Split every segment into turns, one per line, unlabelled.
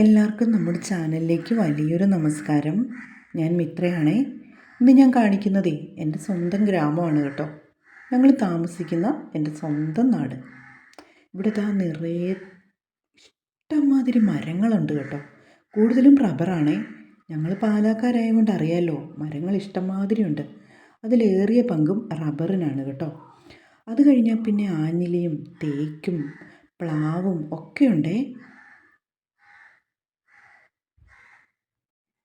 എല്ലാവർക്കും നമ്മുടെ ചാനലിലേക്ക് വലിയൊരു നമസ്കാരം. ഞാൻ മിത്രയാണേ. ഇന്ന് ഞാൻ കാണിക്കുന്നതേ എൻ്റെ സ്വന്തം ഗ്രാമമാണ് കേട്ടോ. ഞങ്ങൾ താമസിക്കുന്ന എൻ്റെ സ്വന്തം നാട്. ഇവിടെ നിറയെ ഇഷ്ടംമാതിരി മരങ്ങളുണ്ട് കേട്ടോ. കൂടുതലും റബ്ബറാണേ. ഞങ്ങൾ പാലക്കാരായതുകൊണ്ട് അറിയാമല്ലോ, മരങ്ങൾ ഇഷ്ടംമാതിരി ഉണ്ട്. അതിലേറിയ പങ്കും റബ്ബറിനാണ് കേട്ടോ. അത് കഴിഞ്ഞാൽ പിന്നെ ആഞ്ഞിലിയും തേക്കും പ്ലാവും ഒക്കെ ഉണ്ടേ.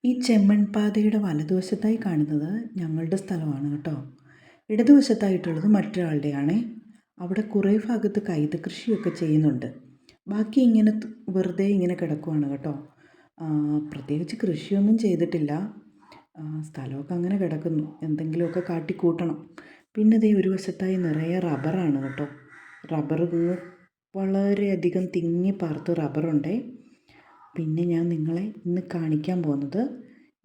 ഈ ചെമ്മൺപാതയുടെ വലതുവശത്തായി കാണുന്നത് ഞങ്ങളുടെ സ്ഥലമാണ് കേട്ടോ. ഇടതുവശത്തായിട്ടുള്ളത് മറ്റൊരാളുടെയാണേ. അവിടെ കുറേ ഭാഗത്ത് കൈത കൃഷിയൊക്കെ ചെയ്യുന്നുണ്ട്. ബാക്കി ഇങ്ങനെ വെറുതെ ഇങ്ങനെ കിടക്കുവാണ് കേട്ടോ. പ്രത്യേകിച്ച് കൃഷിയൊന്നും ചെയ്തിട്ടില്ല. സ്ഥലമൊക്കെ അങ്ങനെ കിടക്കുന്നു. എന്തെങ്കിലുമൊക്കെ കാട്ടിക്കൂട്ടണം. പിന്നെ ദേ ഒരു വശത്തായി നിറയെ റബ്ബറാണ് കേട്ടോ. റബ്ബർ വളരെയധികം തിങ്ങി പാർത്ത് റബ്ബറുണ്ടേ. പിന്നെ ഞാൻ നിങ്ങളെ ഇന്ന് കാണിക്കാൻ പോകുന്നത്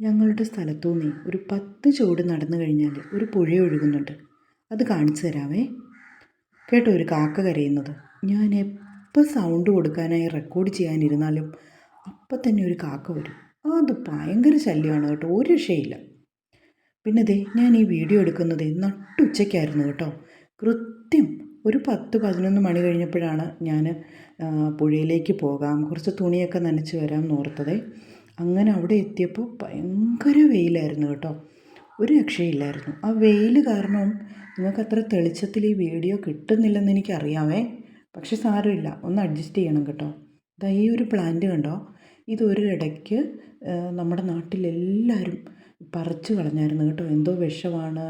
ഞങ്ങളുടെ സ്ഥലത്തു നിന്നേ ഒരു 10 ചുവട് നടന്നു കഴിഞ്ഞാൽ ഒരു പുഴ ഒഴുകുന്നുണ്ട്. അത് കാണിച്ചു തരാമേ. കേട്ടോ ഒരു കാക്ക കരയുന്നത്. ഞാൻ എപ്പോൾ സൗണ്ട് കൊടുക്കാനായി റെക്കോർഡ് ചെയ്യാനിരുന്നാലും അപ്പം തന്നെ ഒരു കാക്ക വരും. അത് ഭയങ്കര ശല്യമാണ് കേട്ടോ, ഒരു രക്ഷയില്ല. പിന്നെ ഞാൻ ഈ വീഡിയോ എടുക്കുന്നത് നട്ടുച്ചയ്ക്കായിരുന്നു കേട്ടോ. കൃത്യം ഒരു 10-11 മണി കഴിഞ്ഞപ്പോഴാണ് ഞാൻ പുഴയിലേക്ക് പോകാം, കുറച്ച് തുണിയൊക്കെ നനച്ച് വരാം എന്നോർത്തത്. അങ്ങനെ അവിടെ എത്തിയപ്പോൾ ഭയങ്കര വെയിലായിരുന്നു കേട്ടോ. ഒരു രക്ഷയില്ലായിരുന്നു. ആ വെയിൽ കാരണം നിങ്ങൾക്ക് അത്ര തെളിച്ചത്തിൽ ഈ വീഡിയോ കിട്ടുന്നില്ലെന്ന് എനിക്കറിയാമേ. പക്ഷെ സാരമില്ല, ഒന്ന് അഡ്ജസ്റ്റ് ചെയ്യണം കേട്ടോ. ഈ ഒരു പ്ലാന്റ് കണ്ടോ, ഇതൊരിടയ്ക്ക് നമ്മുടെ നാട്ടിലെല്ലാവരും പറിച്ചു കളഞ്ഞായിരുന്നു കേട്ടോ. എന്തോ വിഷമാണ്,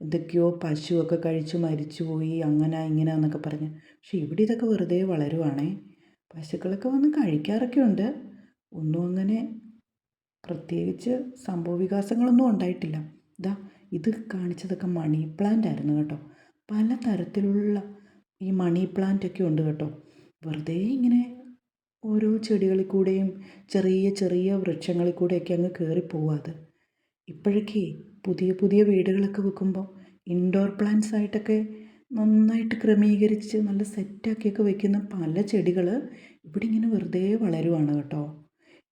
എന്തൊക്കെയോ പശുവൊക്കെ കഴിച്ച് മരിച്ചുപോയി, അങ്ങനെ ഇങ്ങനെ എന്നൊക്കെ പറഞ്ഞ്. പക്ഷെ ഇവിടെ ഇതൊക്കെ വെറുതെ വളരുവാണേ. പശുക്കളൊക്കെ വന്ന് കഴിക്കാറൊക്കെ ഉണ്ട്. ഒന്നും അങ്ങനെ പ്രത്യേകിച്ച് സംഭവ വികാസങ്ങളൊന്നും ഉണ്ടായിട്ടില്ല. ഇത് കാണിച്ചതൊക്കെ മണി പ്ലാന്റ് ആയിരുന്നു കേട്ടോ. പല തരത്തിലുള്ള ഈ മണി പ്ലാന്റൊക്കെ ഉണ്ട് കേട്ടോ. വെറുതെ ഇങ്ങനെ ഓരോ ചെടികളിൽ കൂടെയും ചെറിയ ചെറിയ വൃക്ഷങ്ങളിൽ കൂടെയൊക്കെ അങ്ങ് കയറിപ്പോവാത്. ഇപ്പോഴൊക്കെ പുതിയ പുതിയ വീടുകളൊക്കെ വെക്കുമ്പോൾ ഇൻഡോർ പ്ലാന്റ്സ് ആയിട്ടൊക്കെ നന്നായിട്ട് ക്രമീകരിച്ച് നല്ല സെറ്റാക്കിയൊക്കെ വെക്കുന്ന പല ചെടികൾ ഇവിടെ ഇങ്ങനെ വെറുതെ വളരുവാണ് കേട്ടോ.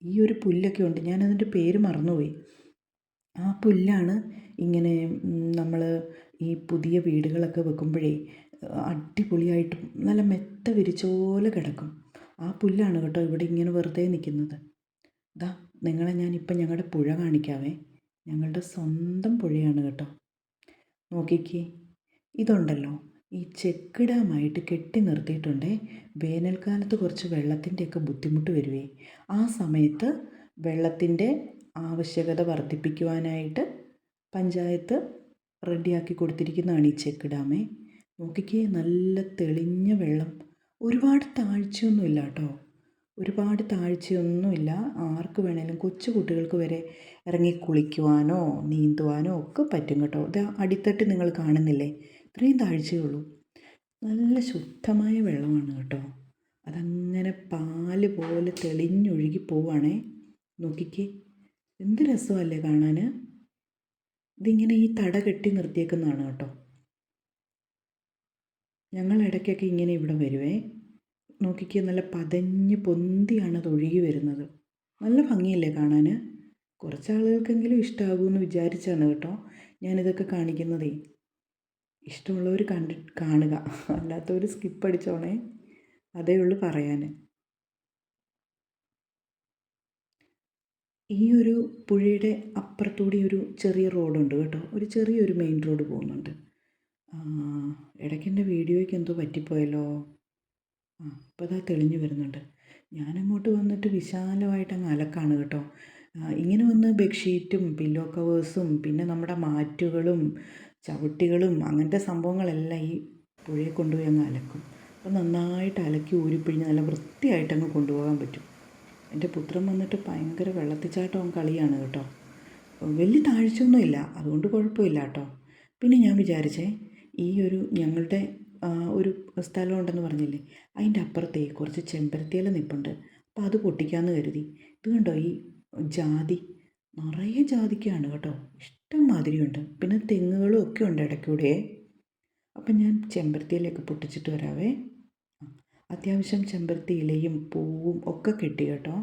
ഈ ഒരു പുല്ലൊക്കെ ഉണ്ട്, ഞാനതിൻ്റെ പേര് മറന്നുപോയി. ആ പുല്ലാണ് ഇങ്ങനെ നമ്മൾ ഈ പുതിയ വീടുകളൊക്കെ വെക്കുമ്പോഴേ അടിപൊളിയായിട്ട് നല്ല മെത്ത വിരിച്ച പോലെ കിടക്കും. ആ പുല്ലാണ് കേട്ടോ ഇവിടെ ഇങ്ങനെ വെറുതെ നിൽക്കുന്നത്. നിങ്ങളെ ഞാനിപ്പം ഞങ്ങളുടെ പുഴ കാണിക്കാവേ. ഞങ്ങളുടെ സ്വന്തം പുഴയാണ് കേട്ടോ. നോക്കിക്കേ, ഇതുണ്ടല്ലോ ഈ ചെക്ക് ഡാമായിട്ട് കെട്ടി നിർത്തിയിട്ടുണ്ടേ. വേനൽക്കാലത്ത് കുറച്ച് വെള്ളത്തിൻ്റെയൊക്കെ ബുദ്ധിമുട്ട് വരുവേ. ആ സമയത്ത് വെള്ളത്തിൻ്റെ ആവശ്യകത വർദ്ധിപ്പിക്കുവാനായിട്ട് പഞ്ചായത്ത് റെഡിയാക്കി കൊടുത്തിരിക്കുന്നതാണ് ഈ ചെക്ക് ഡാമേ. നോക്കിക്കേ, നല്ല തെളിഞ്ഞ വെള്ളം. ഒരുപാട് താഴ്ചയൊന്നുമില്ല കേട്ടോ. ഒരുപാട് താഴ്ചയൊന്നുമില്ല. ആർക്ക് വേണേലും, കൊച്ചു കുട്ടികൾക്ക് വരെ ഇറങ്ങി കുളിക്കുവാനോ നീന്തുവാനോ ഒക്കെ പറ്റും കേട്ടോ. ഇത് അടിത്തട്ട് നിങ്ങൾ കാണുന്നില്ലേ, ഇത്രയും താഴ്ചയുള്ളൂ. നല്ല ശുദ്ധമായ വെള്ളമാണ് കേട്ടോ. അതങ്ങനെ പാല് പോലെ തെളിഞ്ഞൊഴുകി പോവുകയാണേ. നോക്കിക്കേ, എന്ത് രസമല്ലേ കാണാൻ. ഇതിങ്ങനെ ഈ തട കെട്ടി നിർത്തിയേക്കുന്നതാണ് കേട്ടോ. ഞങ്ങൾ ഇടയ്ക്കൊക്കെ ഇങ്ങനെ ഇവിടെ വരുവേ. നോക്കിക്കേ, നല്ല പതഞ്ഞ് പൊന്തിയാണ് അത് ഒഴുകി വരുന്നത്. നല്ല ഭംഗിയല്ലേ കാണാൻ. കുറച്ച് ആളുകൾക്കെങ്കിലും ഇഷ്ടമാകുമെന്ന് വിചാരിച്ചാണ് കേട്ടോ ഞാനിതൊക്കെ കാണിക്കുന്നതേ. ഇഷ്ടമുള്ളവർ കാണുക, അല്ലാത്തവർ സ്കിപ്പ് അടിച്ചോണേ. അതേ ഉള്ളൂ പറയാൻ. ഈ ഒരു പുഴയുടെ അപ്പുറത്തൂടി ഒരു ചെറിയ റോഡുണ്ട് കേട്ടോ. ഒരു ചെറിയൊരു മെയിൻ റോഡ് പോകുന്നുണ്ട്. ഇടയ്ക്ക് എൻ്റെ വീഡിയോയ്ക്ക് എന്തോ പറ്റിപ്പോയല്ലോ. ഇപ്പോൾ തെളിഞ്ഞു വരുന്നുണ്ട്. ഞാനങ്ങോട്ട് വന്നിട്ട് വിശാലമായിട്ട് അങ്ങ് അലക്കാണ് കേട്ടോ. ഇങ്ങനെ വന്ന് ബെഡ്ഷീറ്റും പില്ലോ കവേഴ്സും പിന്നെ നമ്മുടെ മാറ്റുകളും ചവിട്ടികളും അങ്ങനത്തെ സംഭവങ്ങളെല്ലാം ഈ പുഴയിൽ കൊണ്ടുപോയി അങ്ങ് അലക്കും. അപ്പോൾ നന്നായിട്ട് അലക്കി ഊരിപ്പിഴിഞ്ഞ് നല്ല വൃത്തിയായിട്ട് അങ്ങ് കൊണ്ടുപോകാൻ പറ്റും. എൻ്റെ പുത്രൻ വന്നിട്ട് ഭയങ്കര വെള്ളത്തിച്ചാട്ടവും കളിയാണ് കേട്ടോ. വലിയ താഴ്ചയൊന്നുമില്ല, അതുകൊണ്ട് കുഴപ്പമില്ല കേട്ടോ. പിന്നെ ഞാൻ വിചാരിച്ചേ, ഈ ഒരു ഞങ്ങളുടെ ഒരു സ്ഥലമുണ്ടെന്ന് പറഞ്ഞില്ലേ, അതിൻ്റെ അപ്പുറത്തേ കുറച്ച് ചെമ്പരത്തിയില നിൽപ്പുണ്ട്. അപ്പോൾ അത് പൊട്ടിക്കാമെന്ന് കരുതി. ഇത് കണ്ടോ, ഈ ജാതി നിറയെ ജാതിക്കാണ് കേട്ടോ. ഇഷ്ടം മാതിരിയുണ്ട്. പിന്നെ തെങ്ങുകളും ഒക്കെ ഉണ്ട് ഇടയ്ക്കൂടെ. അപ്പം ഞാൻ ചെമ്പരത്തിയിലൊക്കെ പൊട്ടിച്ചിട്ട് വരാവേ. അത്യാവശ്യം ചെമ്പരത്തി ഇലയും പൂവും ഒക്കെ കിട്ടി കേട്ടോ.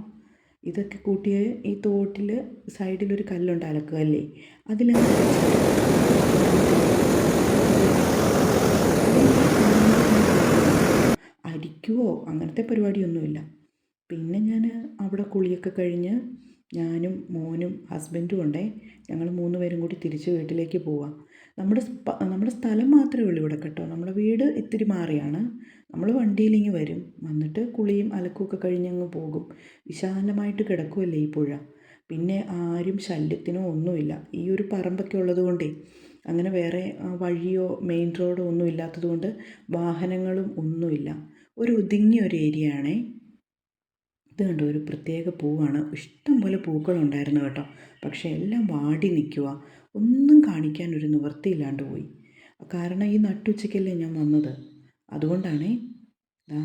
ഇതൊക്കെ കൂട്ടിയ ഈ തോട്ടിൽ സൈഡിലൊരു കല്ലുണ്ട്, അലക്കുകല്ലേ, അതിലങ്ങ് അരിക്കുവോ അങ്ങനത്തെ പരിപാടിയൊന്നുമില്ല. പിന്നെ ഞാൻ അവിടെ കുളിയൊക്കെ കഴിഞ്ഞ് ഞാനും മോനും ഹസ്ബൻഡും ഉണ്ടേ, ഞങ്ങൾ 3 പേരും കൂടി തിരിച്ച് വീട്ടിലേക്ക് പോവാം. നമ്മുടെ സ്ഥലം മാത്രമേ ഉള്ളൂ ഇവിടെ കേട്ടോ. നമ്മുടെ വീട് ഇത്തിരി മാറിയാണ്. നമ്മൾ വണ്ടിയിലിങ്ങ് വരും, വന്നിട്ട് കുളിയും അലക്കുമൊക്കെ കഴിഞ്ഞങ്ങ് പോകും. വിശാലമായിട്ട് കിടക്കുമല്ലേ ഈ പുഴ. പിന്നെ ആരും ശല്യത്തിനോ ഒന്നുമില്ല. ഈ ഒരു പറമ്പൊക്കെ ഉള്ളത് കൊണ്ടേ അങ്ങനെ വേറെ വഴിയോ മെയിൻ റോഡോ ഒന്നും ഇല്ലാത്തത് കൊണ്ട് വാഹനങ്ങളും ഒന്നുമില്ല. ഒരു ഒതുങ്ങിയ ഒരു ഏരിയ ആണേ. ഇത് കണ്ടോ, ഒരു പ്രത്യേക പൂവാണ്. ഇഷ്ടം പോലെ പൂക്കളുണ്ടായിരുന്നു കേട്ടോ, പക്ഷേ എല്ലാം വാടി നിൽക്കുക. ഒന്നും കാണിക്കാൻ ഒരു നിവൃത്തിയില്ലാണ്ട് പോയി. കാരണം ഈ നട്ടുച്ചയ്ക്കല്ലേ ഞാൻ വന്നത്, അതുകൊണ്ടാണേ. ദാ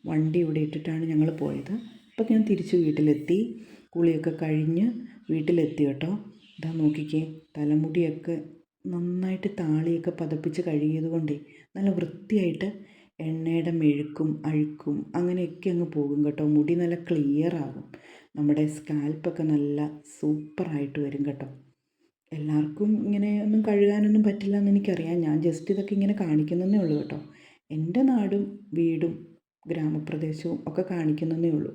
വണ്ടി ഇവിടെ ഇട്ടിട്ടാണ് ഞങ്ങൾ പോയത്. അപ്പം ഞാൻ തിരിച്ച് വീട്ടിലെത്തി, കുളിയൊക്കെ കഴിഞ്ഞ് വീട്ടിലെത്തി കേട്ടോ. ഇതാ നോക്കിക്കേ, തലമുടിയൊക്കെ നന്നായിട്ട് താളിയൊക്കെ പതപ്പിച്ച് കഴുകിയത് കൊണ്ടേ നല്ല വൃത്തിയായിട്ട് എണ്ണയുടെ മെഴുക്കും അഴുക്കും അങ്ങനെയൊക്കെ അങ്ങ് പോകും കേട്ടോ. മുടി നല്ല ക്ലിയർ ആകും. നമ്മുടെ സ്കാൽപ്പൊക്കെ നല്ല സൂപ്പറായിട്ട് വരും കേട്ടോ. എല്ലാവർക്കും ഇങ്ങനെ ഒന്നും കഴുകാനൊന്നും പറ്റില്ല എന്ന് എനിക്കറിയാം. ഞാൻ ജസ്റ്റ് ഇതൊക്കെ ഇങ്ങനെ കാണിക്കുന്നതേ ഉള്ളൂ കേട്ടോ. എൻ്റെ നാടും വീടും ഗ്രാമപ്രദേശവും ഒക്കെ കാണിക്കുന്നതേ ഉള്ളൂ.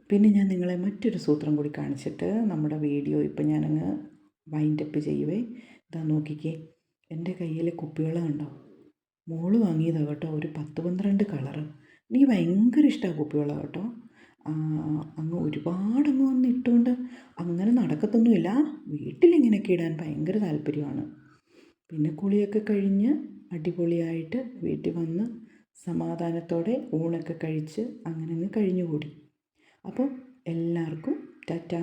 പിന്നെ ഞാൻ നിങ്ങളെ മറ്റൊരു സൂത്രം കൂടി കാണിച്ചിട്ട് നമ്മുടെ വീഡിയോ ഇപ്പം ഞാനങ്ങ് വൈൻഡപ്പ് ചെയ്യുവേ. ഇതാ നോക്കിക്കേ, എൻ്റെ കയ്യിലെ കുപ്പിവെള്ളം കണ്ടോ. മോള് വാങ്ങിയതാണ് കേട്ടോ, ഒരു 10-12 കളറ്. എനിക്ക് ഭയങ്കര ഇഷ്ടമാണ് കുപ്പിവെള്ളം കേട്ടോ. അങ്ങ് ഒരുപാടങ്ങ് വന്ന് ഇട്ടുകൊണ്ട് അങ്ങനെ നടക്കത്തൊന്നുമില്ല. വീട്ടിലിങ്ങനെയൊക്കെ ഇടാൻ ഭയങ്കര താല്പര്യമാണ്. പിന്നെ കുളിയൊക്കെ കഴിഞ്ഞ് അടിപൊളിയായിട്ട് വീട്ടിൽ വന്ന് സമാധാനത്തോടെ ഊണൊക്കെ കഴിച്ച് അങ്ങനെ അങ്ങ് കഴിഞ്ഞുകൂടി. അപ്പോൾ എല്ലാവർക്കും ടാറ്റാ.